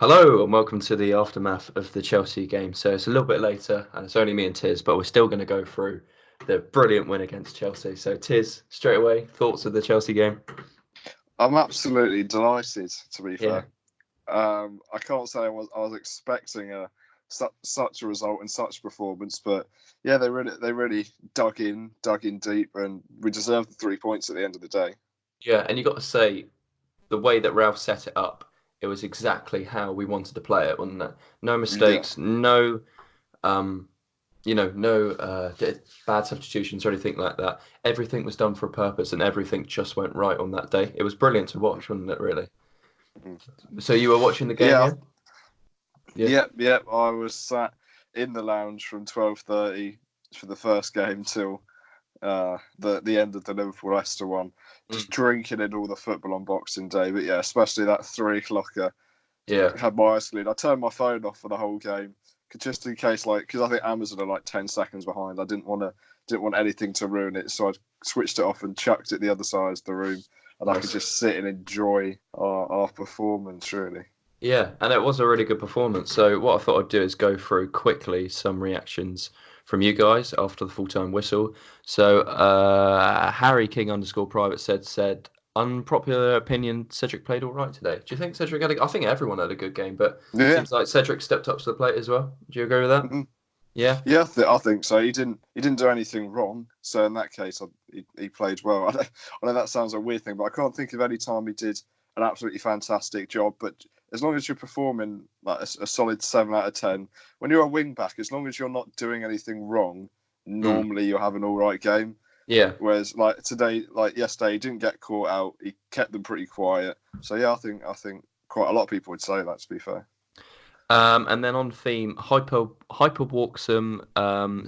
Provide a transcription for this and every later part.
Hello and welcome to the aftermath of the Chelsea game. So it's a little bit later and it's only me and Tiz, but we're still going to go through the brilliant win against Chelsea. So Tiz, straight away, thoughts of the Chelsea game? I'm absolutely delighted. To be Yeah, fair, I can't say I was expecting such a result and such a performance, but yeah, they really dug in deep, and we deserved the 3 points at the end of the day. yeah, and you got to say the way that Ralph set it up, it was exactly how we wanted to play it, wasn't it? No Yeah, mistakes, no, um, no bad substitutions or anything like that. Everything was done for a purpose, and everything just went right on that day. It was brilliant to watch, wasn't it? Really. Mhm. So you were watching the game, yeah, yeah? Yeah. yep. I was sat in the lounge from 12:30 for the first game till the end of the Liverpool Leicester one, just Mm. drinking in all the football on Boxing Day. But yeah, especially that 3 o'clocker. Yeah. Had my eyes glued. I turned my phone off for the whole game, just in case, like, because I think Amazon are like 10 seconds behind. I didn't want anything to ruin it, so I switched it off and chucked it the other side of the room, and I could Nice. just sit and enjoy our performance. Really, Yeah, and it was a really good performance. So what I thought I'd do is go through quickly some reactions from you guys after the full-time whistle. So Harry King underscore private said unpopular opinion, Cedric played all right today. Do you think Cedric had I think everyone had a good game, but yeah. seems like Cedric stepped up to the plate as well. Do you agree with that? Mhm. Yeah. Yeah, I think so. He didn't do anything wrong. So in that case, he played well. I know that sounds a weird thing, but I can't think of any time he did an absolutely fantastic job. But as long as you're performing like a solid 7 out of 10, when you're a wing back, as long as you're not doing anything wrong, Mm. normally you'll have an all right game. Yeah. Whereas like today, like yesterday, he didn't get caught out. He kept them pretty quiet. So yeah, I think quite a lot of people would say that. To be fair. And then on theme, Hyper Walksome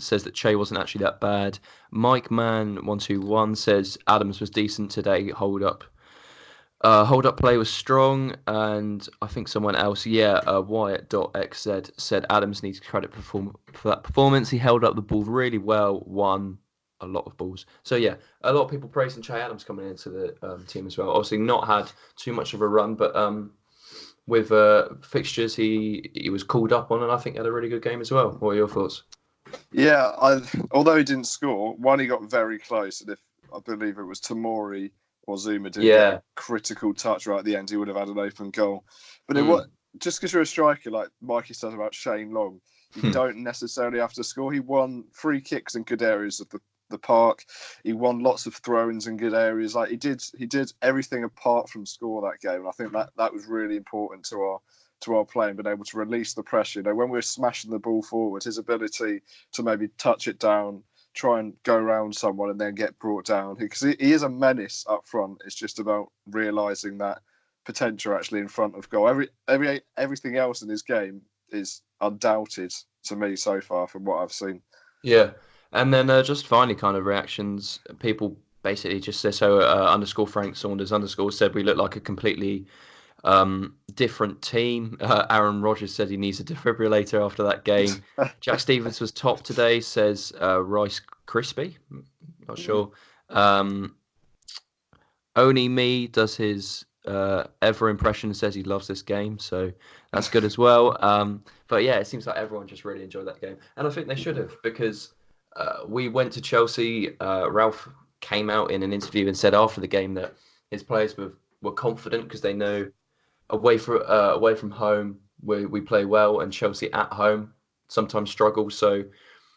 says that Che wasn't actually that bad. Mike Man 121 says Adams was decent today. Hold up play was strong, and I think someone else, Wyatt.xz said Adams needs credit for that performance. He held up the ball really well, won a lot of balls. So yeah, a lot of people praising Che Adams coming into the team as well. Obviously not had too much of a run, but with fixtures he was called up on, and I think had a really good game as well. What are your thoughts? Yeah, although he didn't score, one he got very close, and if I believe it was Tamori or Zuma didn't get a Yeah. critical touch right at the end, he would have had an open goal. But it was Mm. just because you're a striker, like Mikey said about Shane Long, you don't necessarily have to score. He won free kicks in good areas of the park. He won lots of throw-ins in good areas. Like he did everything apart from score that game. And I think that was really important to our play and being able to release the pressure. When we're smashing the ball forward, his ability to maybe touch it down, try and go around someone, and then get brought down. Because he is a menace up front. It's just about realising that potential actually in front of goal. Everything else in his game is undoubted to me so far from what I've seen. Yeah, and then just finally, kind of reactions. People basically just say so. Underscore Frank Saunders underscore said we look like a completely different team. Aaron Rodgers said he needs a defibrillator after that game. Jack Stevens was top today. Says Rice Crispy. Not sure. Um, Only Me does his ever impression and says he loves this game, so that's good as well. But yeah, it seems like everyone just really enjoyed that game, and I think they should have because we went to Chelsea. Ralph came out in an interview and said after the game that his players were confident because they know away from home we play well, and Chelsea at home sometimes struggle. So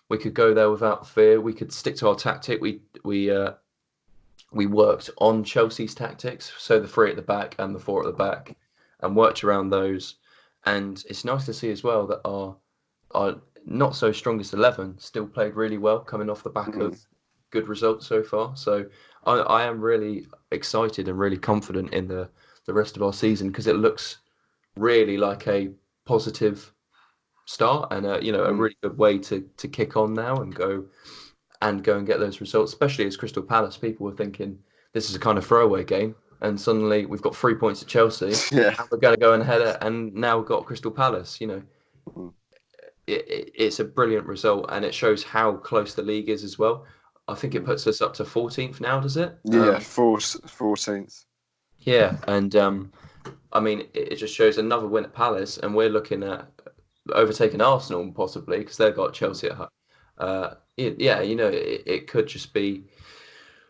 we could go there without fear. We could stick to our tactic. We worked on Chelsea's tactics, so the three at the back and the four at the back, and worked around those. And it's nice to see as well that our not so strongest 11 still played really well, coming off the back of good results so far. So I am really excited and really confident in the rest of our season because it looks really like a positive start and a really good way to kick on now and go and get those results, especially as Crystal Palace. People were thinking this is a kind of throwaway game, and suddenly we've got 3 points at Chelsea, Yeah. and we're going to go and head it, and now we've got Crystal Palace. It's a brilliant result, and it shows how close the league is as well. I think it puts us up to 14th now, does it? Yeah, 14th. Yeah, and I mean, it just shows another win at Palace, and we're looking at overtaking Arsenal possibly because they've got Chelsea at home. Yeah, it could just be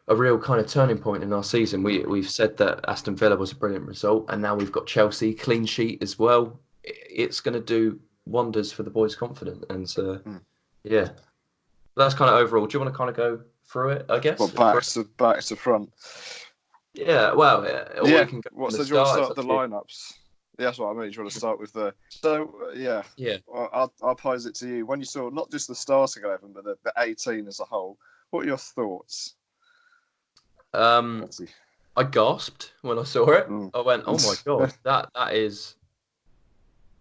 a real kind of turning point in our season. We've said that Aston Villa was a brilliant result, and now we've got Chelsea clean sheet as well. It's going to do wonders for the boys' confidence, and yeah, that's kind of overall. Do you want to kind of go through it? I Well, guess. back to front. Yeah, well, or we Yeah. can go What? from the So do you want to start. It's start up with the to you. lineups? Yeah, that's what I mean. Do you want to start with the? So yeah, Yeah. I'll pose it to you. When you saw not just the starting 11, but the 18 as a whole, what are your thoughts? Um, Let's see. I gasped when I saw it. Mm. I went, "Oh my god, that is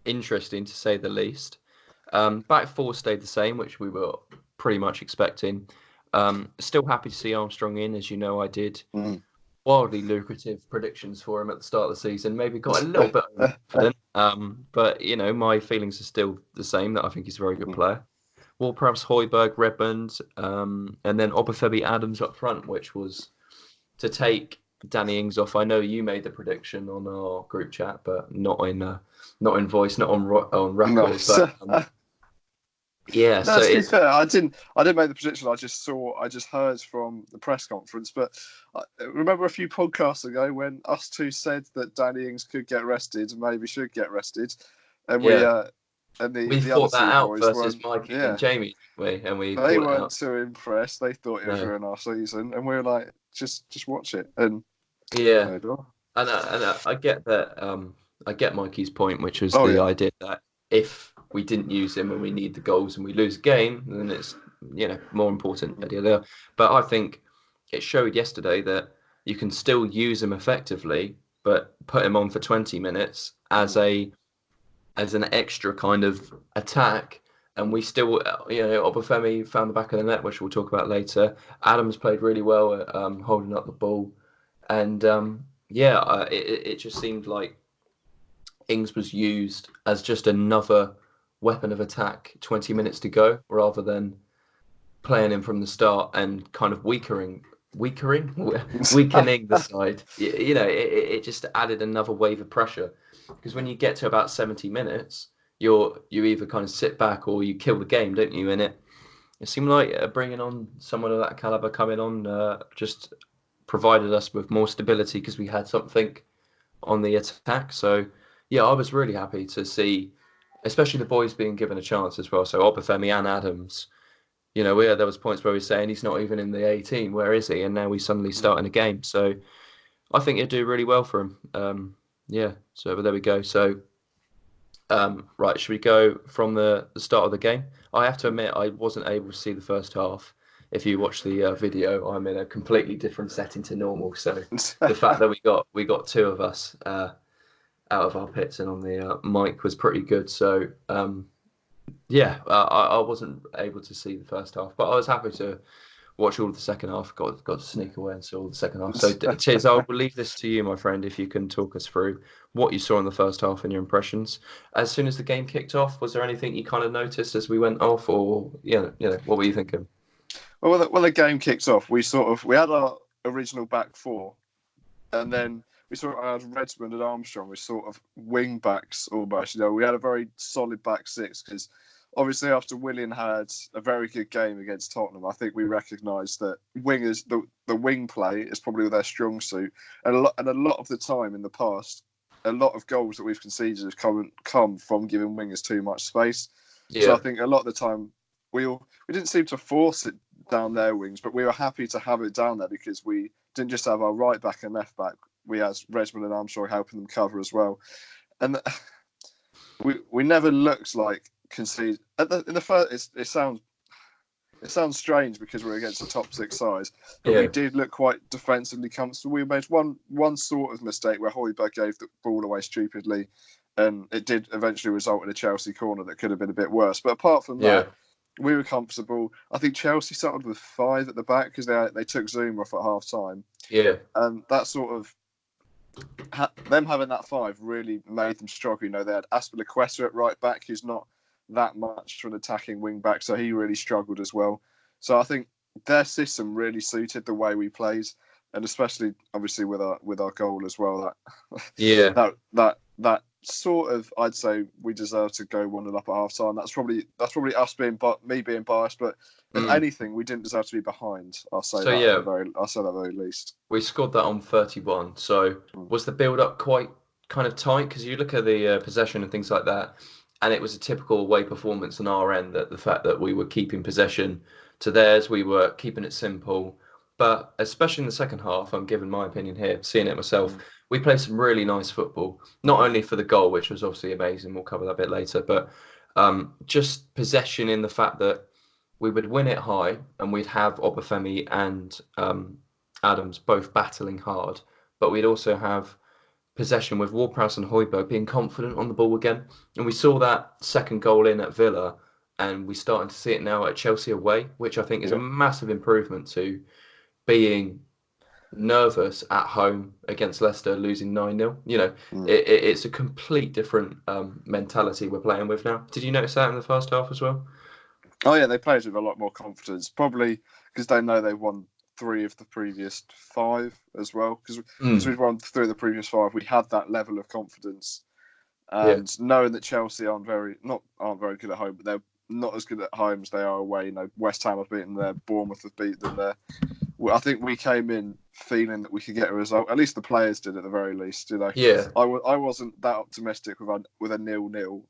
interesting to say the least." Back four stayed the same, which we were pretty much expecting. Still happy to see Armstrong in, as you know, I did Mm. wildly lucrative predictions for him at the start of the season. Maybe got a little bit overconfident, but my feelings are still the same. That I think he's a very good player. Ward-Prowse, Højbjerg, Redmond, and then Obafemi Adams up front, which was to take Danny Ings off. I know you made the prediction on our group chat, but not in voice, not on No. record. But yeah, No, so to be it's fair, I didn't make the prediction. I just heard from the press conference. But I remember a few podcasts ago when us two said that Danny Ings could get rested, and maybe should get rested, and yeah. We the other fought that two out boys versus weren't. Mikey and Yeah, Jamie, and we they fought it weren't out. too impressed. They thought it would No, ruin our season, and we were like, just watch it. And yeah, there you go. I get that. I get Mikey's point, which was Oh the yeah. idea that if we didn't use him and we need the goals and we lose a game, then it's more important. But I think it showed yesterday that you can still use him effectively, but put him on for 20 minutes as an extra kind of attack. And we still, Obafemi found the back of the net, which we'll talk about later. Adams played really well at holding up the ball. And it just seemed like Ings was used as just another weapon of attack 20 minutes to go, rather than playing him from the start and kind of weakening weakening the side. It just added another wave of pressure, because when you get to about 70 minutes, you either kind of sit back or you kill the game, don't you? And it seemed like bringing on someone of that caliber coming on just provided us with more stability, because we had something on the attack. So yeah, I was really happy to see, especially the boys being given a chance as well. So Obafemi and Adams, there was points where we were saying he's not even in the 18. Where is he? And now he's suddenly starting a game. So I think it'd do really well for him. Yeah. So there we go. So right, should we go from the start of the game? I have to admit, I wasn't able to see the first half. If you watch the video, I'm in a completely different setting to normal. So the fact that we got two of us out of our pits and on the mic was pretty good. So yeah, I wasn't able to see the first half, but I was happy to watch all of the second half. Got to sneak away and saw all the second half. So Tiz, I'll leave this to you, my friend, if you can talk us through what you saw in the first half and your impressions. As soon as the game kicked off, was there anything you kind of noticed as we went off, or what were you thinking? Well, when the game kicked off, we had our original back four, and then we sort of had Redmond and Armstrong as sort of wing backs almost. We had a very solid back six, because obviously after Willian had a very good game against Tottenham, I think we recognised that wingers, the wing play is probably their strong suit, and a lot of the time in the past, a lot of goals that we've conceded have come from giving wingers too much space. Yeah. So I think a lot of the time we didn't seem to force it down their wings, but we were happy to have it down there, because we didn't just have our right back and left back. We had Redmond and Armstrong helping them cover as well, and we never looked like concede in the first. It sounds strange because we're against the top six sides, but we did look quite defensively comfortable. We made one sort of mistake where Højbjerg gave the ball away stupidly, and it did eventually result in a Chelsea corner that could have been a bit worse. But apart from that, we were comfortable. I think Chelsea started with 5 at the back because they took Zoom off at half time. Yeah. And that sort of them having that 5 really made them struggle. They had Aspilicueta at right back, who's not that much for an attacking wing back, so he really struggled as well. So I think their system really suited the way we played. and especially obviously with our goal as well. Yeah. That sort of, I'd say we deserve to go 1-0 up at half time. That's probably us being, but me being biased. But if Mm. anything, we didn't deserve to be behind. So yeah, I'll say that at the very least. we scored that on 31. So Mm. was the build up quite kind of tight? Because you look at the possession and things like that, and it was a typical away performance on our end. That the fact that we were keeping possession to theirs, we were keeping it simple. But especially in the second half, I'm giving my opinion here, seeing it myself. Mm. We played some really nice football. Not only for the goal, which was obviously amazing. We'll cover that a bit later, but just possession in the fact that we would win it high, and we'd have Obafemi and Adams both battling hard, but we'd also have possession with Ward-Prowse and Højbjerg being confident on the ball again. And we saw that second goal in at Villa, and we're starting to see it now at Chelsea away, which I think is a Yeah. massive improvement to being nervous at home against Leicester losing 9-0. Mm. It's a complete different mentality we're playing with now. Did you notice that in the first half as well? Oh yeah, they played with a lot more confidence, probably because they know they've won 3 of the previous 5 as well. Because we've won 3 of the previous 5, we had that level of confidence, Yeah. and knowing that Chelsea aren't very good at home, but they're not as good at home as they are away. West Ham have beaten them, Bournemouth have beaten them there. I think we came in feeling that we could get a result. At least the players did, at the very least. Yeah. I wasn't that optimistic with a 0-0,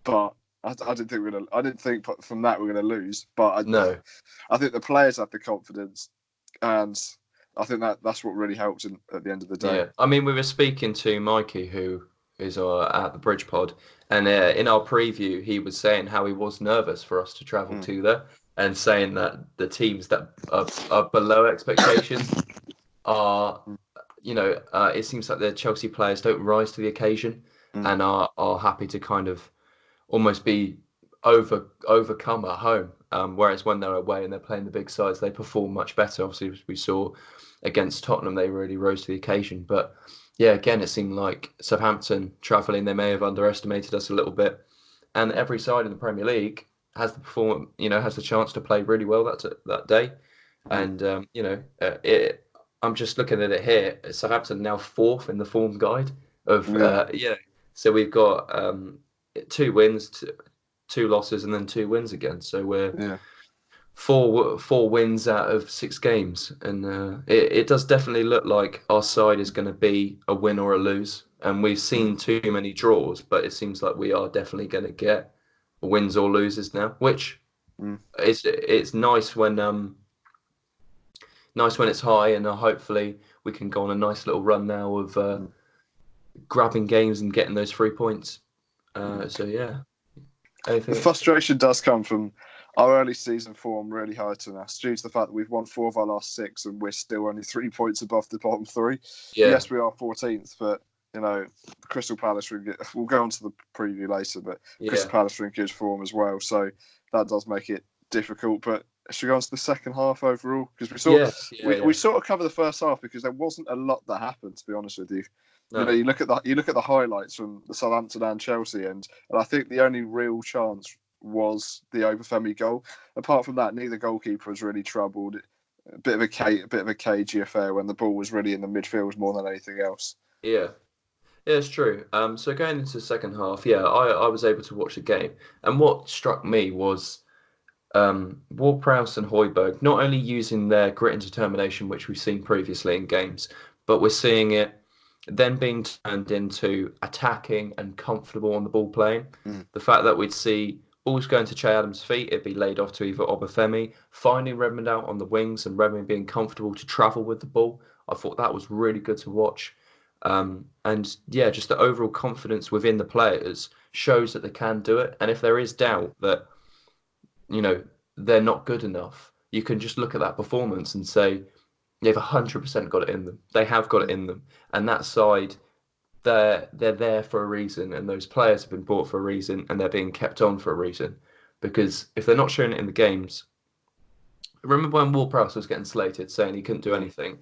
but I didn't think I didn't think from that we're going to lose. But No. I think the players had the confidence, and I think that's what really helped at the end of the day. Yeah. I mean, we were speaking to Mikey, who is at the Bridge Pod, and in our preview, he was saying how he was nervous for us to travel to there, and saying that the teams that are below expectations are, it seems like the Chelsea players don't rise to the occasion and are happy to kind of almost be overcome at home. Whereas when they're away and they're playing the big sides, they perform much better. Obviously, as we saw against Tottenham, they really rose to the occasion. But yeah, again, it seemed like Southampton travelling, they may have underestimated us a little bit. And every side in the Premier League has has the chance to play really well that day. And I'm just looking at it here. Southampton now 4th in the form guide of So we've got 2 wins, 2 losses, and then 2 wins again. So we're 4 wins out of 6 games, and it does definitely look like our side is going to be a win or a lose. And we've seen too many draws, but it seems like we are definitely going to get wins or loses now, which it's nice when it's high, and hopefully we can go on a nice little run now of grabbing games and getting those 3 points. So yeah. The frustration does come from our early season form really hurting us due to the fact that we've won 4 of our last 6 and we're still only 3 points above the bottom 3. Yeah. Yes, we are 14th, but Crystal Palace we'll go on to the preview later, but Crystal Palace are in good form as well, so that does make it difficult. But should we go on to the second half overall? Because we sort of cover the first half because there wasn't a lot that happened, to be honest with you. No. You look at the highlights from the Southampton and Chelsea end, and I think the only real chance was the Obafemi goal. Apart from that, neither goalkeeper was really troubled. A bit of a cagey affair when the ball was really in the midfield more than anything else. Yeah, it's true. So going into the second half, I was able to watch the game, and what struck me was Ward-Prowse and Højbjerg not only using their grit and determination, which we've seen previously in games, but we're seeing it then being turned into attacking and comfortable on the ball playing. The fact that we'd see balls going to Che Adams' feet, it'd be laid off to either Obafemi, finding Redmond out on the wings and Redmond being comfortable to travel with the ball. I thought that was really good to watch. And yeah, just the overall confidence within the players shows that they can do it. And if there is doubt that, they're not good enough, you can just look at that performance and say, they've 100% got it in them. They have got it in them. And that side, they're there for a reason. And those players have been bought for a reason. And they're being kept on for a reason. Because if they're not showing it in the games... Remember when Ward-Prowse was getting slated, saying he couldn't do anything?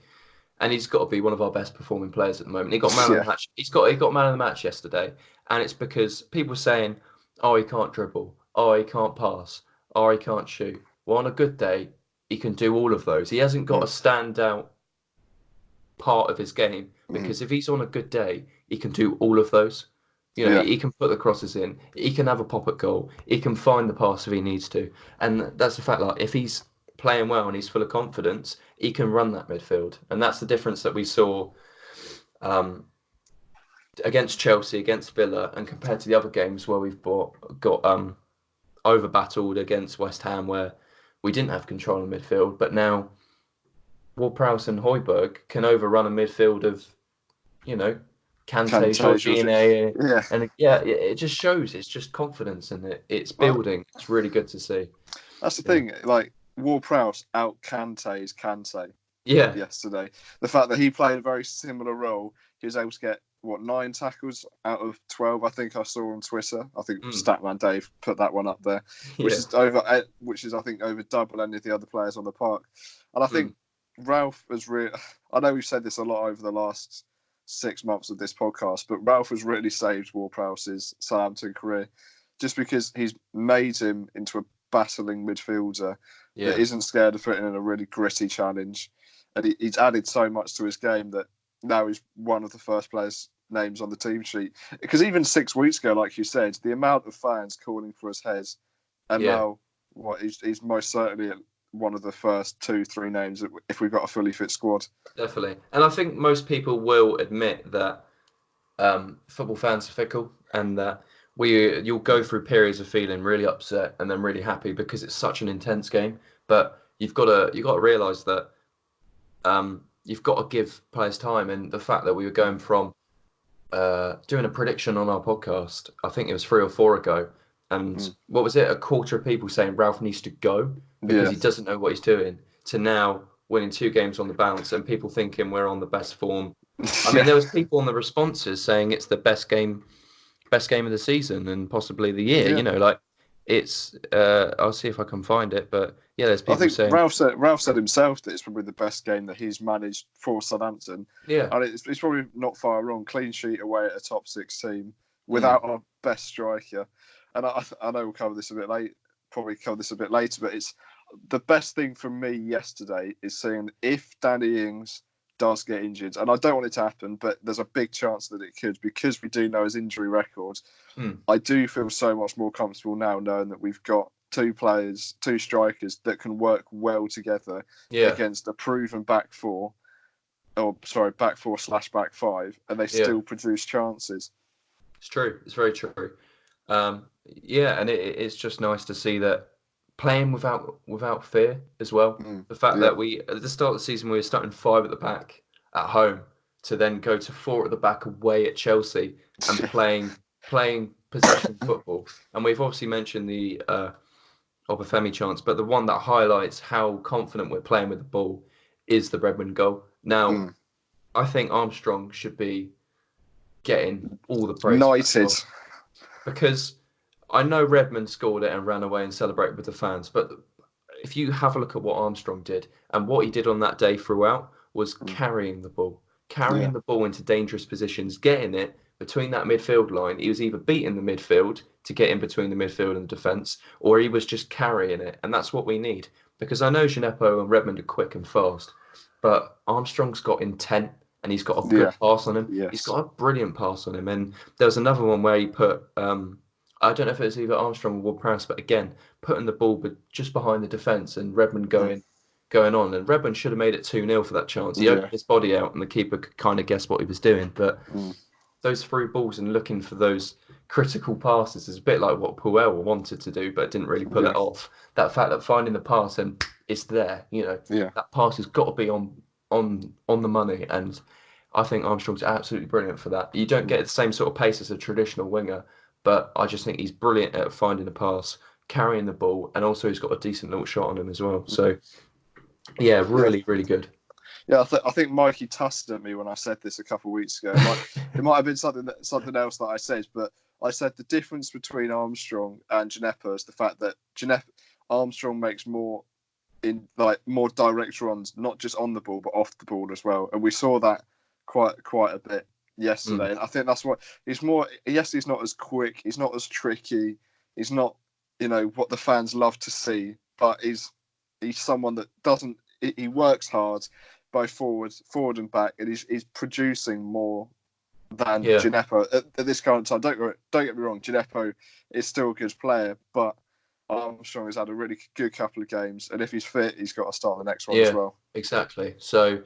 And he's got to be one of our best performing players at the moment. He got man of the match. He got man of the match yesterday. And it's because people saying, oh, he can't dribble. Oh, he can't pass. Oh, he can't shoot. Well, on a good day, he can do all of those. He hasn't got a standout part of his game, because if he's on a good day, he can do all of those. You know, Yeah. he can put the crosses in, he can have a pop at goal, he can find the pass if he needs to, and that's the fact. Like if he's playing well and he's full of confidence, he can run that midfield, and that's the difference that we saw um, against Chelsea, against Villa, and compared to the other games where we've got over battled against West Ham, where we didn't have control of midfield, but now Ward-Prowse and Højbjerg can overrun a midfield of, you know, Kante, Kante, Jorginho, yeah. and yeah, it just shows. It's just confidence, and it's Well, building. It's really good to see. that's the Yeah, thing. Like Ward-Prowse out Kante's Kante yeah, yesterday. The fact that he played a very similar role, he was able to get 9 tackles out of 12. I think I saw on Twitter. I think Statman Dave put that one up there, which yeah. is I think over double any of the other players on the park. And I think Ralph has really. I know we've said this a lot over the last 6 months of this podcast, but Ralph has really saved Ward-Prowse's Southampton career, just because he's made him into a battling midfielder that isn't scared of putting in a really gritty challenge, and he's added so much to his game that now he's one of the first players names on the team sheet. Because even 6 weeks ago, like you said, the amount of fans calling for his head, and Yeah, now he's most certainly one of the first 2-3 names if we've got a fully fit squad. definitely. And I think most people will admit that football fans are fickle, and that you'll go through periods of feeling really upset and then really happy because it's such an intense game. But you've got to realise that you've got to give players time, and the fact that we were going from doing a prediction on our podcast, I think it was 3 or 4 ago, and what was it? A quarter of people saying Ralph needs to go because he doesn't know what he's doing, to now winning 2 games on the bounce, and people thinking we're on the best form. I mean, there was people in the responses saying it's the best game of the season and possibly the year. Yeah. You know, like it's. I'll see if I can find it, but yeah, there's I people think saying Ralph said himself that it's probably the best game that he's managed for Southampton. yeah, And it's probably not far wrong. Clean sheet away at a top 6 team without our best striker. And I know we'll cover this a bit late, probably cover this a bit later, but it's the best thing for me yesterday is seeing if Danny Ings does get injured, and I don't want it to happen, but there's a big chance that it could, because we do know his injury record. I do feel so much more comfortable now knowing that we've got 2 strikers that can work well together against a proven back 4, back 4/back 5, and they still produce chances. It's true. It's very true. Yeah, and it's just nice to see that playing without fear as well. The fact that we at the start of the season we were starting 5 at the back at home, to then go to 4 at the back away at Chelsea and playing possession football. And we've obviously mentioned the Obafemi chance, but the one that highlights how confident we're playing with the ball is the Redmond goal. Now, I think Armstrong should be getting all the praise. Knighted. Because I know Redmond scored it and ran away and celebrated with the fans, but if you have a look at what Armstrong did, and what he did on that day throughout was carrying the ball into dangerous positions, getting it between that midfield line. He was either beating the midfield to get in between the midfield and the defence, or he was just carrying it, and that's what we need. Because I know Gineppo and Redmond are quick and fast, but Armstrong's got intent, and he's got a good pass on him. Yes. He's got a brilliant pass on him. And there was another one where he put, I don't know if it was either Armstrong or Ward-Prowse, but again, putting the ball just behind the defence and Redmond going on. And Redmond should have made it 2-0 for that chance. He opened his body out and the keeper could kind of guess what he was doing. But those through balls and looking for those critical passes is a bit like what Puel wanted to do, but didn't really pull it off. That fact that finding the pass and it's there, that pass has got to be on the money, and I think Armstrong's absolutely brilliant for that. You don't get the same sort of pace as a traditional winger, but I just think he's brilliant at finding a pass, carrying the ball, and also he's got a decent little shot on him as well. So, yeah, really, really good. Yeah, I think Mikey tussed at me when I said this a couple of weeks ago. It might have been something else that I said, but I said the difference between Armstrong and Gineppo is the fact that Armstrong makes more direct runs, not just on the ball but off the ball as well, and we saw that quite a bit yesterday. And I think that's what he's more. Yes, he's not as quick, he's not as tricky, he's not what the fans love to see, but he's someone that doesn't. He works hard. both forward and back, and he's producing more than Yeah. Gineppo at this current time. Don't get me wrong, Gineppo is still a good player, but Armstrong has had a really good couple of games, and if he's fit, he's got to start the next one as Yeah, well. exactly. So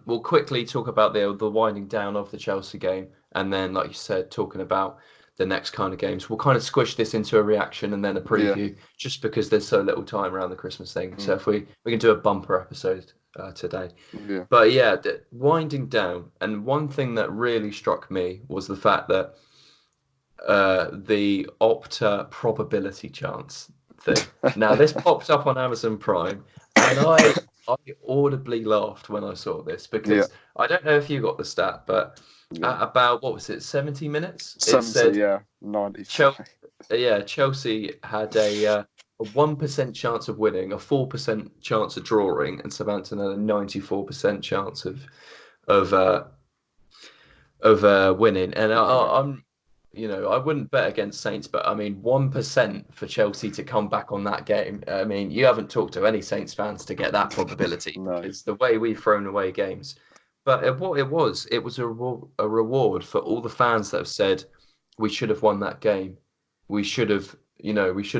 we'll quickly talk about the winding down of the Chelsea game, and then, like you said, talking about the next kind of games. We'll kind of squish this into a reaction and then a preview, just because there's so little time around the Christmas thing. So if we can do a bumper episode today. Yeah. But yeah, winding down, and one thing that really struck me was the fact that the Opta probability chance thing. Now, this popped up on Amazon Prime, and I audibly laughed when I saw this, because I don't know if you got the stat, but at about, what was it, 70 minutes? 70, 95. Chelsea had a 1% chance of winning, a 4% chance of drawing, and Southampton had a 94% chance of winning. And I'm I wouldn't bet against Saints, but I mean, 1% for Chelsea to come back on that game. I mean, you haven't talked to any Saints fans to get that probability. No. It's the way we've thrown away games. But what it was a reward for all the fans that have said we should have won that game. We should have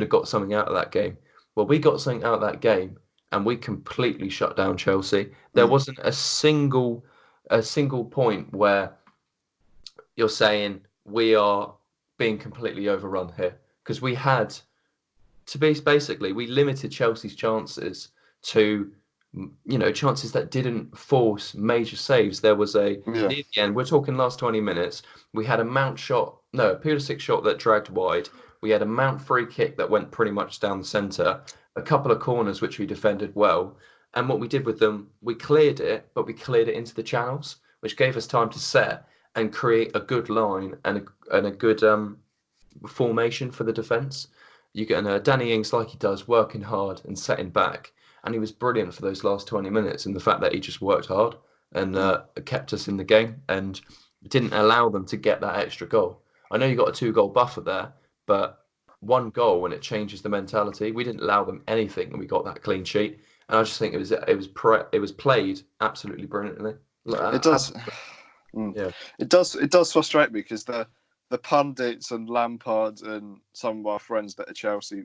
got something out of that game. Well, we got something out of that game, and we completely shut down Chelsea. There wasn't a single point where you're saying we are being completely overrun here, because we had to be we limited Chelsea's chances to chances that didn't force major saves. There was near the end, we're talking last 20 minutes, we had a Pulisic shot that dragged wide. We had a Mount free kick that went pretty much down the centre, a couple of corners which we defended well, and what we did with them, we cleared it, but we cleared it into the channels, which gave us time to set and create a good line and a good formation for the defence. You get Danny Ings, like he does, working hard and setting back, and he was brilliant for those last 20 minutes. And the fact that he just worked hard and kept us in the game and didn't allow them to get that extra goal. I know you got a 2-goal buffer there, but one goal and it changes the mentality. We didn't allow them anything, and we got that clean sheet. And I just think it was played absolutely brilliantly. It does. Yeah. It does frustrate me, because the pundits and Lampard and some of our friends that are Chelsea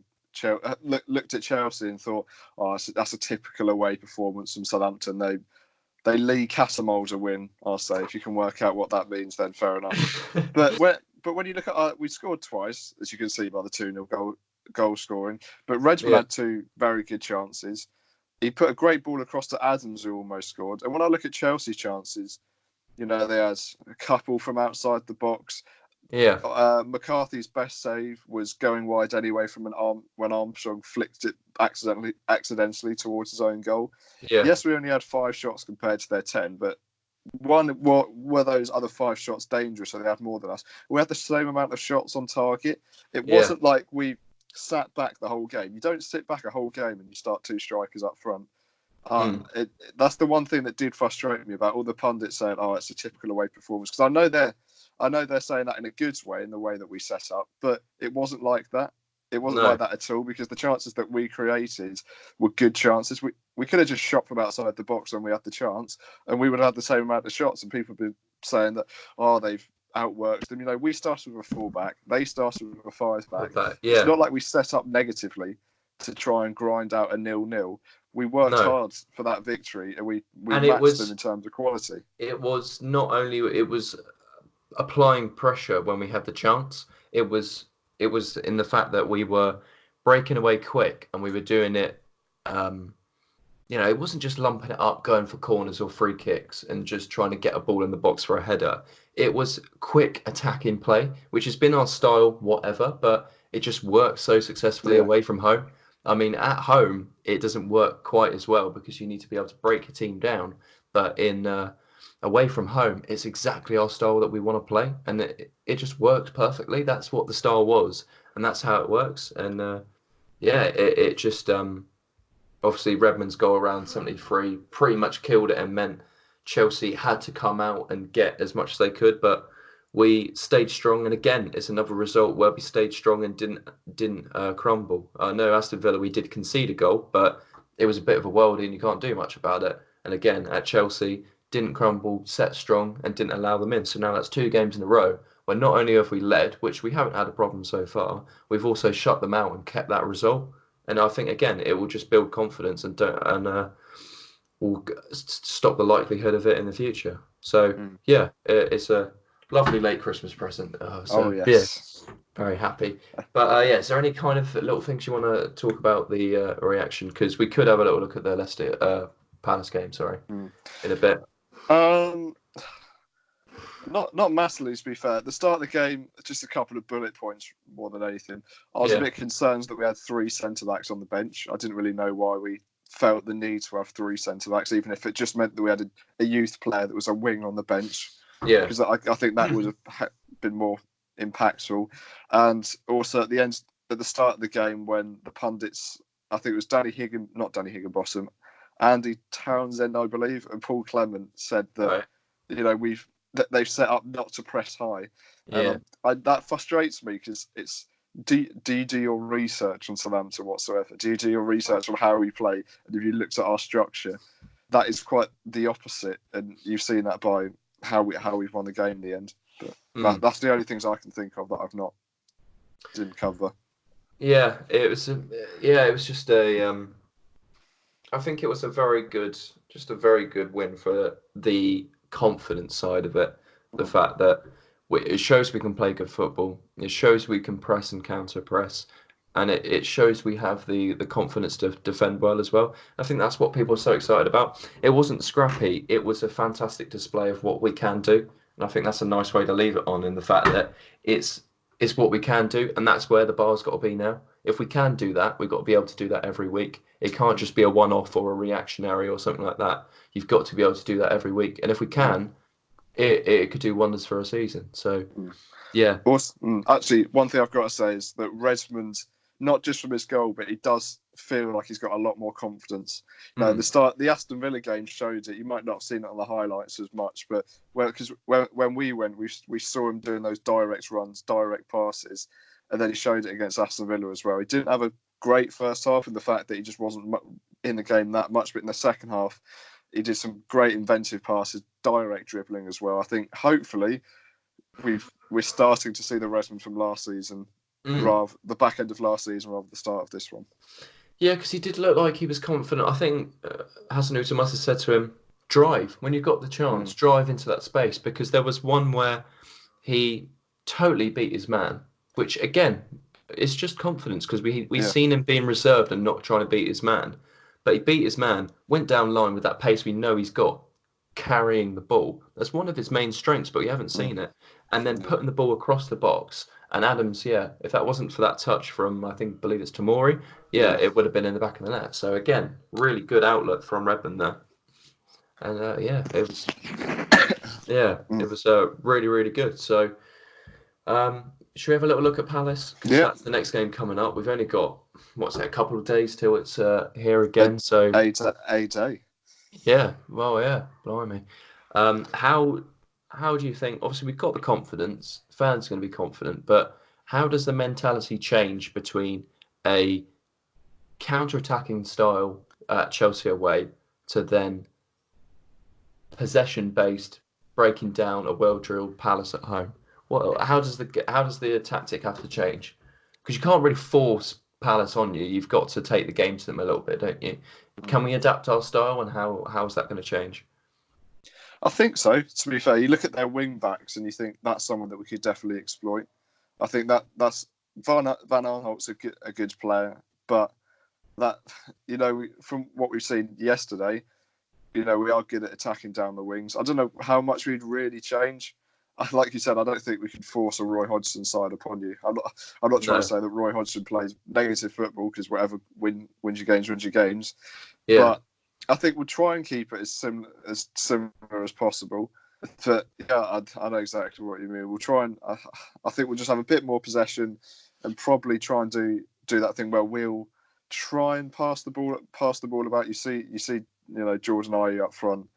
looked at Chelsea and thought, oh, that's a typical away performance from Southampton. They Lee Casamol's a win. I'll say, if you can work out what that means, then fair enough. but when you look at we scored twice, as you can see by the 2-0 goal scoring. But Redmond had 2 very good chances. He put a great ball across to Adams, who almost scored. And when I look at Chelsea's chances, they had a couple from outside the box. Yeah. McCarthy's best save was going wide anyway when Armstrong flicked it accidentally towards his own goal. Yeah. Yes, we only had 5 shots compared to their 10, but were those other 5 shots dangerous? So they had more than us. We had the same amount of shots on target. It wasn't like we sat back the whole game. You don't sit back a whole game and you start 2 strikers up front. That's the one thing that did frustrate me about all the pundits saying, "Oh, it's a typical away performance," because I know they're saying that in a good way, in the way that we set up, but it wasn't like that. It wasn't like that at all, because the chances that we created were good chances. We could have just shot from outside the box when we had the chance, and we would have had the same amount of shots. And people have been saying that, oh, they've outworked them. We started with a 4-back, they started with a 5-back. Yeah. It's not like we set up negatively to try and grind out a 0-0. We worked hard for that victory, and we matched them in terms of quality. It was applying pressure when we had the chance. It was in the fact that we were breaking away quick, and we were doing it. It wasn't just lumping it up, going for corners or free kicks, and just trying to get a ball in the box for a header. It was quick attacking play, which has been our style, whatever, but it just works so successfully away from home. I mean, at home, it doesn't work quite as well, because you need to be able to break a team down. But away from home, it's exactly our style that we want to play, and it just worked perfectly. That's what the style was, and that's how it works. And it just obviously Redmond's goal around 73 pretty much killed it, and meant Chelsea had to come out and get as much as they could, but we stayed strong. And again, it's another result where we stayed strong and didn't crumble. I know Aston Villa, we did concede a goal, but it was a bit of a worldie, and you can't do much about it. And again, at Chelsea, didn't crumble, set strong, and didn't allow them in. So now that's 2 games in a row where not only have we led, which we haven't had a problem so far, we've also shut them out and kept that result. And I think again, it will just build confidence and will stop the likelihood of it in the future. So yeah, it's a lovely late Christmas present. Oh Yeah, yes. very happy. But yeah, is there any kind of little things you want to talk about the reaction? Because we could have a little look at the Leicester Palace game. Sorry, in a bit. Um, not massively, to be fair. At the start of the game, just a couple of bullet points more than anything. I was a bit concerned that we had 3 centre backs on the bench. I didn't really know why we felt the need to have 3 centre backs, even if it just meant that we had a youth player that was a wing on the bench. Yeah, because I think that would have been more impactful. And also at the start of the game, when the pundits, I think it was not Danny Higginbotham, Andy Townsend, I believe, and Paul Clement said that they've set up not to press high, and that frustrates me because it's. Do you do your research on Southampton whatsoever? Do you do your research on how we play? And if you looked at our structure, that is quite the opposite, and you've seen that by how we've won the game in the end. But that's the only things I can think of that I've not didn't cover. Yeah, it was just a I think it was a very good win for the confidence side of it. The fact that it shows we can play good football. It shows we can press and counter press. And it shows we have the confidence to defend well as well. I think that's what people are so excited about. It wasn't scrappy. It was a fantastic display of what we can do. And I think that's a nice way to leave it on in the fact that it's what we can do. And that's where the bar's got to be now. If we can do that, we've got to be able to do that every week. It can't just be a one-off or a reactionary or something like that. You've got to be able to do that every week. And if we can, it could do wonders for a season. So, yeah. Actually, one thing I've got to say is that Redmond, not just from his goal, but he does feel like he's got a lot more confidence. The Aston Villa game showed it. You might not have seen it on the highlights as much, but because when we went, we saw him doing those direct runs, direct passes, and then he showed it against Aston Villa as well. He didn't have a great first half in the fact that he just wasn't in the game that much, but in the second half, he did some great inventive passes, direct dribbling as well. I think hopefully we're starting to see the Redmond from last season, rather the back end of last season rather than the start of this one. Yeah, because he did look like he was confident. I think Hasanuta must have said to him, drive. When you got the chance, drive into that space. Because there was one where he totally beat his man, which, again, it's just confidence. Because we've seen him being reserved and not trying to beat his man. But he beat his man, went down line with that pace we know he's got, carrying the ball. That's one of his main strengths, but we haven't seen it. And then putting the ball across the box. And Adams, if that wasn't for that touch from, believe it's Tomori, it would have been in the back of the net. So again, really good outlet from Redmond there. And it was, it was really, really good. So, should we have a little look at Palace? Because that's the next game coming up. We've only got a couple of days till it's here again. So a day. Yeah, well, yeah, blimey. How do you think? Obviously, we've got the confidence. Fans are going to be confident, but how does the mentality change between a counter-attacking style at Chelsea away to then possession-based, breaking down a well-drilled Palace at home? How does the tactic have to change? Because you can't really force Palace on you. You've got to take the game to them a little bit, don't you? Can we adapt our style, and how is that going to change? I think so. To be fair, you look at their wing backs and you think that's someone that we could definitely exploit. I think that's Van Aanholt's a good player, but that from what we've seen yesterday, we are good at attacking down the wings. I don't know how much we'd really change. Like you said, I don't think we could force a Roy Hodgson side upon you. I'm not trying to say that Roy Hodgson plays negative football, because whatever wins your games. Yeah. But I think we'll try and keep it as similar as possible. But yeah, I know exactly what you mean. We'll try and I think we'll just have a bit more possession and probably try and do that thing where we'll try and pass the ball about. You see, Jordan Ayew up front.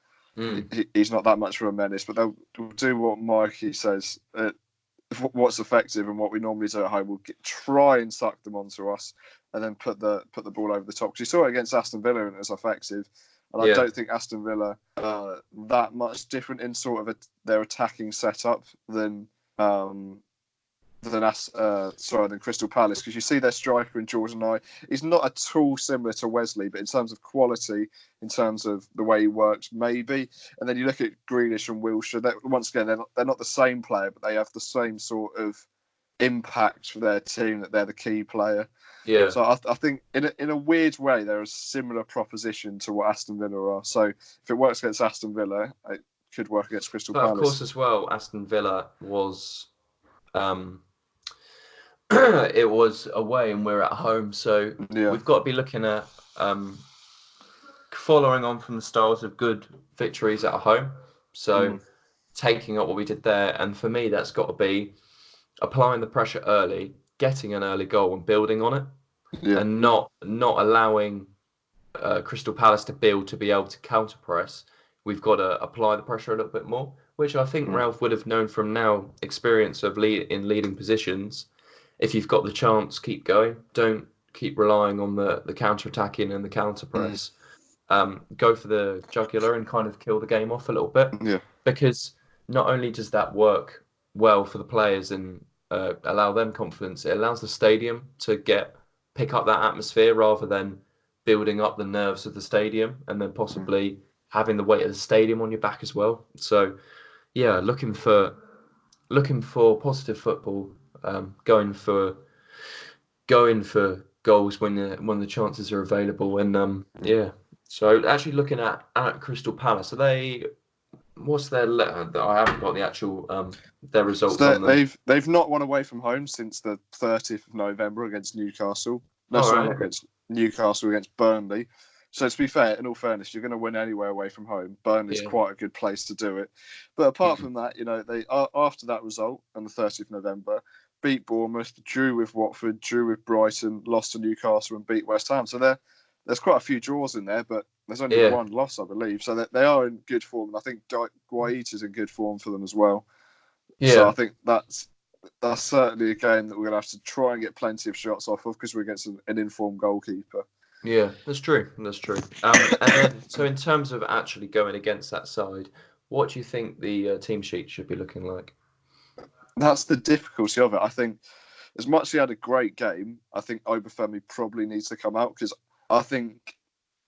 He's not that much of a menace, but they'll do what Mikey says. What's effective and what we normally do at home. We'll try and suck them onto us, and then put the ball over the top. Because you saw it against Aston Villa and it was effective. And I Yeah. don't think Aston Villa are that much different in sort of their attacking setup than than Crystal Palace, because you see their striker in Jordan I. He's not at all similar to Wesley, but in terms of quality, in terms of the way he works, maybe. And then you look at Grealish and Wilshere. Once again, they're not the same player, but they have the same sort of impact for their team, that they're the key player. Yeah. So I think in a weird way, they're a similar proposition to what Aston Villa are. So if it works against Aston Villa, it could work against Crystal But of Palace. course, as well, Aston Villa was it was away and we're at home, so we've got to be looking at following on from the styles of good victories at home. So taking up what we did there, and for me, that's got to be applying the pressure early, getting an early goal and building on it, and not allowing Crystal Palace to build to be able to counter press. We've got to apply the pressure a little bit more, which I think Ralph would have known from now experience of in leading positions. If you've got the chance, keep going. Don't keep relying on the counter-attacking and the counter-press. Go for the jugular and kind of kill the game off a little bit. Yeah. Because not only does that work well for the players and allow them confidence, it allows the stadium to pick up that atmosphere rather than building up the nerves of the stadium and then possibly having the weight of the stadium on your back as well. So, yeah, looking for positive football, going for goals when the chances are available, and yeah. So actually looking at Crystal Palace, are they? What's their? I haven't got the actual their results So on them. they've not won away from home since the 30th of November against Newcastle. No, sorry, not against Newcastle, against Burnley. So to be fair, in all fairness, you're going to win anywhere away from home. Burnley's quite a good place to do it. But apart from that, they after that result on the 30th of November, beat Bournemouth, drew with Watford, drew with Brighton, lost to Newcastle, and beat West Ham. So there's quite a few draws in there, but there's only one loss, I believe. So they are in good form, and I think Guaita's in good form for them as well. Yeah. So I think that's certainly a game that we're going to have to try and get plenty of shots off of, because we're against an informed goalkeeper. Yeah, that's true. That's true. And then, so in terms of actually going against that side, what do you think the team sheet should be looking like? That's the difficulty of it. I think as much as he had a great game, I think Obafemi probably needs to come out, because I think,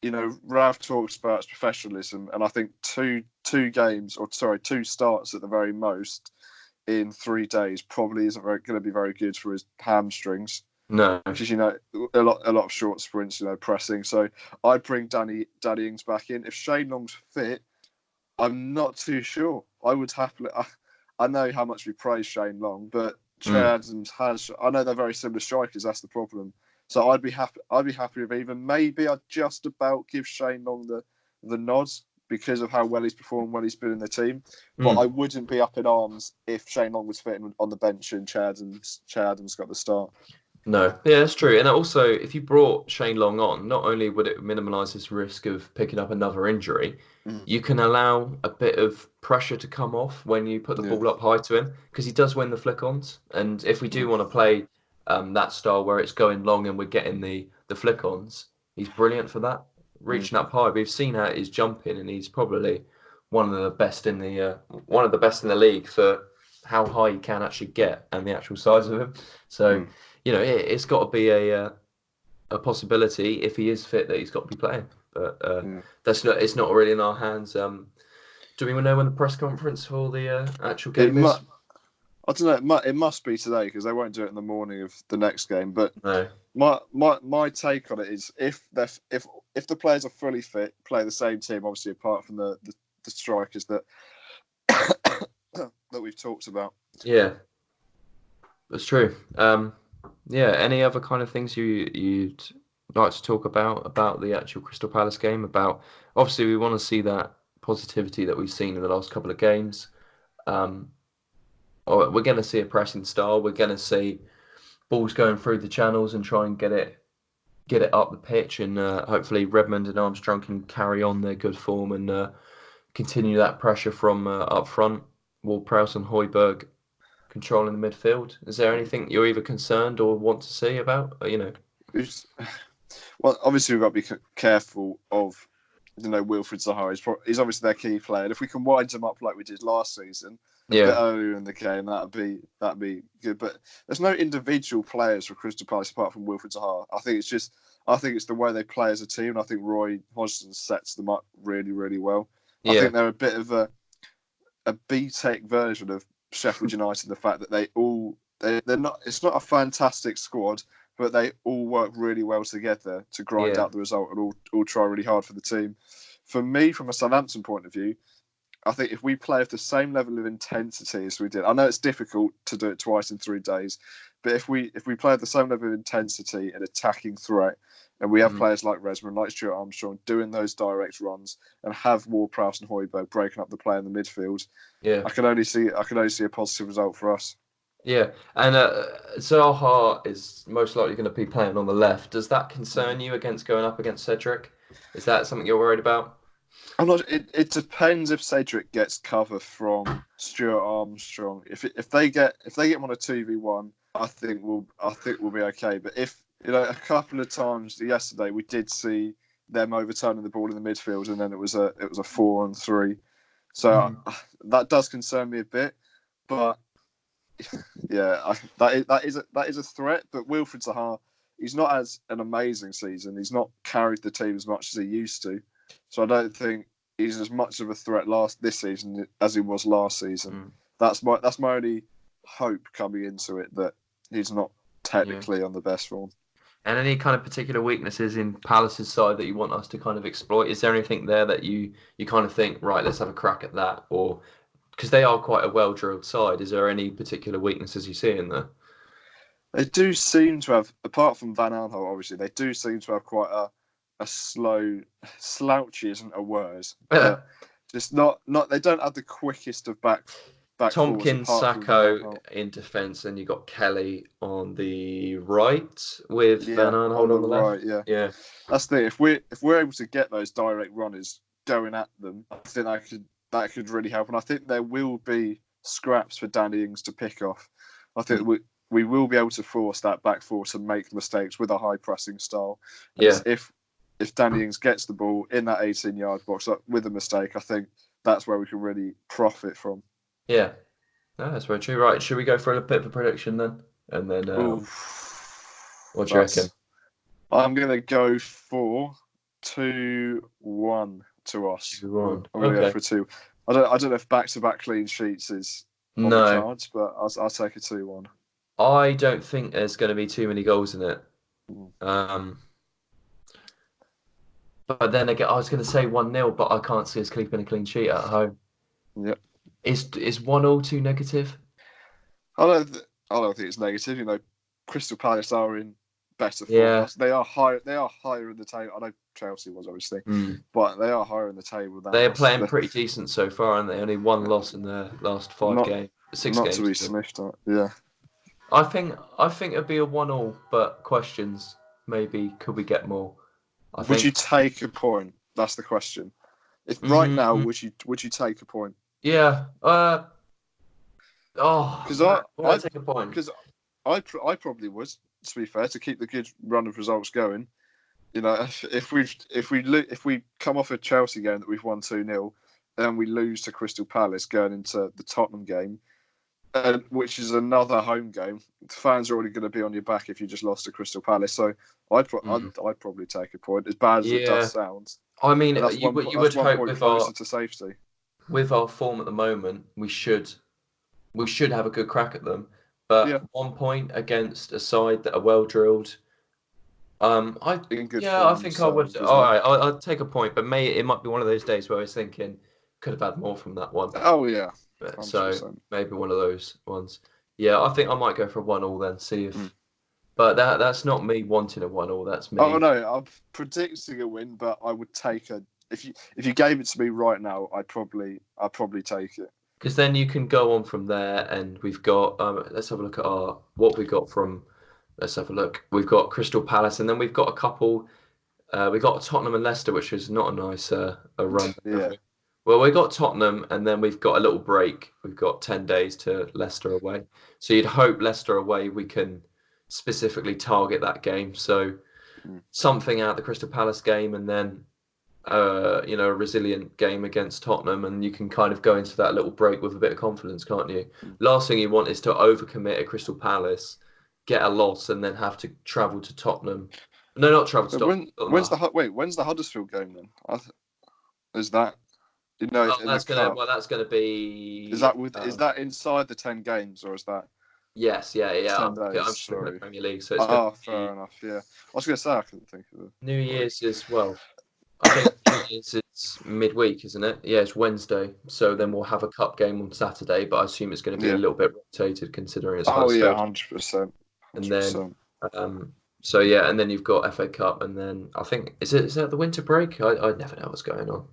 Rav talks about his professionalism, and I think two starts at the very most in 3 days probably isn't going to be very good for his hamstrings. No, because a lot of short sprints, pressing. So I'd bring Danny Ings back in. If Shane Long's fit, I'm not too sure. I would happily. I know how much we praise Shane Long, but Che Adams has. I know they're very similar strikers. That's the problem. So I'd be happy. I'd be happy with even. Maybe I'd just about give Shane Long the nods because of how well he's performed when he's been in the team. But I wouldn't be up in arms if Shane Long was fit on the bench and Che Adams got the start. No, yeah, that's true. And also, if you brought Shane Long on, not only would it minimise his risk of picking up another injury, you can allow a bit of pressure to come off when you put the ball up high to him, because he does win the flick-ons. And if we do want to play that style where it's going long and we're getting the flick-ons, he's brilliant for that. Reaching up high, we've seen how he's jumping, and he's probably one of the best in the league for how high he can actually get and the actual size of him. So. It's got to be a possibility if he is fit that he's got to be playing. But it's not really in our hands. Do we know when the press conference for the actual game is? I don't know. It must be today, because they won't do it in the morning of the next game. But no. my take on it is if the players are fully fit, play the same team, obviously apart from the strikers that that we've talked about. Yeah, that's true. Yeah, any other kind of things you'd like to talk about the actual Crystal Palace game? Obviously, we want to see that positivity that we've seen in the last couple of games. We're going to see a pressing style. We're going to see balls going through the channels and try and get it up the pitch, and hopefully Redmond and Armstrong can carry on their good form and continue that pressure from up front. Ward-Prowse and Højbjerg controlling the midfield. Is there anything you're either concerned or want to see about? Well, obviously we've got to be careful of Wilfred Zaha. He's obviously their key player. And if we can wind him up like we did last season, a bit earlier in the game, that'd be good. But there's no individual players for Crystal Palace apart from Wilfred Zaha. I think it's the way they play as a team. And I think Roy Hodgson sets them up really, really well. I think they're a bit of a B-Tech version of Sheffield United. The fact that they're not. It's not a fantastic squad, but they all work really well together to grind out the result and all try really hard for the team. For me, from a Southampton point of view, I think if we play with the same level of intensity as we did, I know it's difficult to do it twice in 3 days, but if we play with the same level of intensity and attacking threat, and we have players like Resman, like Stuart Armstrong, doing those direct runs, and have Ward-Prowse and Højbjerg breaking up the play in the midfield, I can only see a positive result for us. Yeah, and Zaha is most likely going to be playing on the left. Does that concern you against going up against Cedric? Is that something you're worried about? I'm not. It depends if Cedric gets cover from Stuart Armstrong. If they get him on a 2v1, I think we'll be okay. But if a couple of times yesterday we did see them overturning the ball in the midfield, and then it was a 4-on-3. So that does concern me a bit. But yeah, that is a threat. But Wilfred Zaha, he's not as an amazing season. He's not carried the team as much as he used to. So I don't think he's as much of a threat this season as he was last season. That's my only hope coming into it, that he's not technically on the best form. And any kind of particular weaknesses in Palace's side that you want us to kind of exploit? Is there anything there that you kind of think, right, let's have a crack at that? Or because they are quite a well-drilled side, is there any particular weaknesses you see in there? They do seem to have, apart from Van Aanholt, obviously, they do seem to have quite a slow, slouchy isn't a word, but just not. They don't have the quickest of back. Tompkins, Sacco in defence, and you got Kelly on the right with Van Aanholt on the left. Right, yeah. That's the thing. If we're able to get those direct runners going at them, I think that could really help. And I think there will be scraps for Danny Ings to pick off. I think we will be able to force that back four to make mistakes with a high pressing style. If Danny Ings gets the ball in that 18-yard box with a mistake, I think that's where we can really profit from. Yeah, no, that's very true. Right, should we go for a bit of a prediction then? And then, what do you reckon? I'm going to go for 2-1 to us. 2-1. I'm going to go for 2. I don't know if back-to-back clean sheets is on the cards, but I'll take a 2-1. I don't think there's going to be too many goals in it. But then again, I was going to say 1-0, but I can't see us keeping a clean sheet at home. Yep. Is 1-0 too negative? I don't think it's negative. Crystal Palace are in better form. They are higher in the table. I know Chelsea was obviously, but they are higher in the table. They're playing pretty decent so far, and they only one loss in their last 6 games. Not to be sniffed at. Yeah. I think it'd be a 1-1, but questions maybe could we get more? Would you take a point? That's the question. If right now, would you take a point? Yeah. Because I take a point. Because I probably would. To be fair, to keep the good run of results going, if we come off a Chelsea game that we've won 2-0, then we lose to Crystal Palace going into the Tottenham game, which is another home game. The fans are already going to be on your back if you just lost to Crystal Palace. So I'd probably take a point, as bad as it does sound. I mean, you would hope with our form at the moment, we should have a good crack at them. But 1 point against a side that are well drilled. I think I would. All right, I'll take a point, but it might be one of those days where I was thinking could have had more from that one. Oh yeah. So maybe one of those ones. Yeah, I think I might go for a 1-1 then. See if. But that's not me wanting a 1-1. That's me. Oh no, I'm predicting a win, but I would take a. If you gave it to me right now, I'd probably take it. Because then you can go on from there, and we've got. Let's have a look at what we got from. Let's have a look. We've got Crystal Palace, and then we've got a couple. We got Tottenham and Leicester, which is not a nice a run. Yeah. Well, we got Tottenham, and then we've got a little break. We've got 10 days to Leicester away. So you'd hope Leicester away we can specifically target that game. So something out of the Crystal Palace game, and then a resilient game against Tottenham, and you can kind of go into that little break with a bit of confidence, can't you? Last thing you want is to overcommit at Crystal Palace, get a loss, and then have to travel to Tottenham. No, not travel to But Tottenham. when's the Huddersfield game then? Is that Oh, in the cup? that's gonna be Is that inside the 10 games, or is that yes, yeah, it's yeah. 10 days? I'm just looking at Sorry. Premier League, so it's gonna Ah, fair be enough. Yeah, I was gonna say I couldn't think of it. New Sorry. Year's is well. I think New Year's is midweek, isn't it? Yeah, it's Wednesday. So then we'll have a cup game on Saturday, but I assume it's going to be a Yeah. little bit rotated considering it's Oh yeah, Huddersfield. 100%, And hundred then, percent. so yeah, and then you've got FA Cup, and then I think is that the winter break? I never know what's going on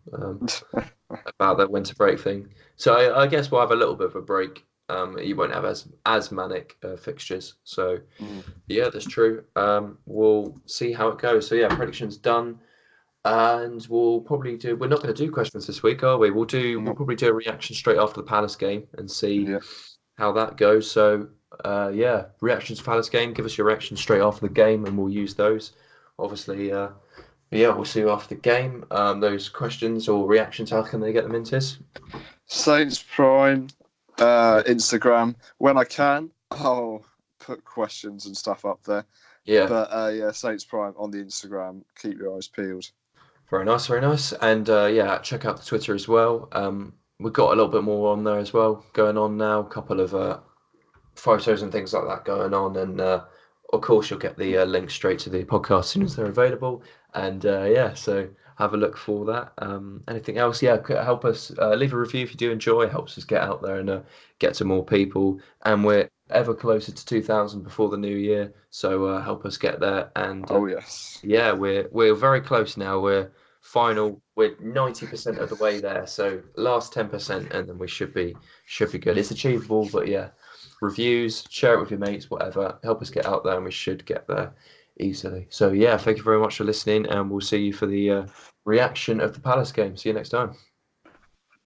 about that winter break thing. So I guess we'll have a little bit of a break. You won't have as manic fixtures. So yeah, that's true. We'll see how it goes. So yeah, predictions done. And we'll probably do. We're not going to do questions this week, are we? We'll Nope. probably do a reaction straight after the Palace game and see Yeah. how that goes. So, yeah, reactions to Palace game. Give us your reactions straight after the game, and we'll use those. Obviously, yeah, we'll see you after the game. Those questions or reactions, how can they get them into? Saints Prime, Yeah, Instagram. When I can, I'll put questions and stuff up there. yeah, But yeah, Saints Prime on the Instagram. Keep your eyes peeled. very nice, very nice. And yeah, check out the Twitter as well. We've got a little bit more on there as well going on now. A couple of photos and things like that going on. And of course, you'll get the link straight to the podcast as soon as they're available. And yeah, so have a look for that. Anything else? Yeah, help us leave a review if you do enjoy. It helps us get out there and get to more people. And we're ever closer to 2000 before the new year. So help us get there. And Oh yes. yeah, we're very close now. We're 90% of the way there. So last 10%, and then we should be good. It's achievable, but yeah, reviews, share it with your mates, whatever. Help us get out there, and we should get there easily. So yeah, thank you very much for listening, and we'll see you for the reaction of the Palace game. See you next time.